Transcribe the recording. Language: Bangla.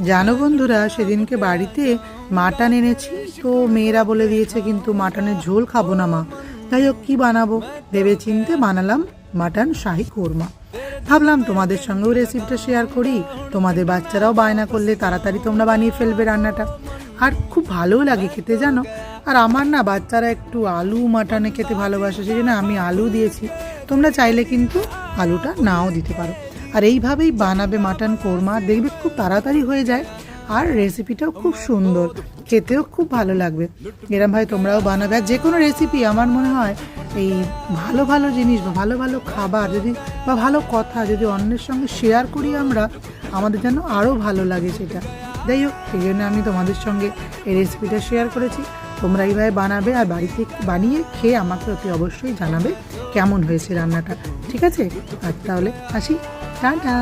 জানো বন্ধুরা, সেদিনকে বাড়িতে মাটন এনেছি, তো মেয়েরা বলে দিয়েছে কিন্তু মাটনের ঝোল খাবো না মা। যাই হোক, কী বানাবো ভেবে চিনতে বানালাম মাটন শাহি কোরমা। ভাবলাম তোমাদের সঙ্গেও রেসিপিটা শেয়ার করি, তোমাদের বাচ্চারাও বায়না করলে তাড়াতাড়ি তোমরা বানিয়ে ফেলবে রান্নাটা, আর খুব ভালোও লাগে খেতে জানো। আর আমার না বাচ্চারা একটু আলু মাটনে খেতে ভালোবাসে, সেই জন্য আমি আলু দিয়েছি। তোমরা চাইলে কিন্তু আলুটা নাও দিতে পারো। আর এইভাবেই বানাবে মাটন কোরমা, দেখবে খুব তাড়াতাড়ি হয়ে যায়, আর রেসিপিটাও খুব সুন্দর, খেতেও খুব ভালো লাগবে। এরম ভাই তোমরাও বানাবে। আর যে কোনো রেসিপি আমার মনে হয় এই ভালো ভালো জিনিস বা ভালো ভালো খাবার যদি বা ভালো কথা যদি অন্যের সঙ্গে শেয়ার করি আমরা, আমাদের যেন আরও ভালো লাগে সেটা। যাই হোক, সেই জন্য আমি তোমাদের সঙ্গে এই রেসিপিটা শেয়ার করেছি। তোমরা এইভাবে বানাবে আর বাড়িতে বানিয়ে খেয়ে আমাকে অতি অবশ্যই জানাবে কেমন হয়েছে রান্নাটা। ঠিক আছে, আর তাহলে আসি, টাটা।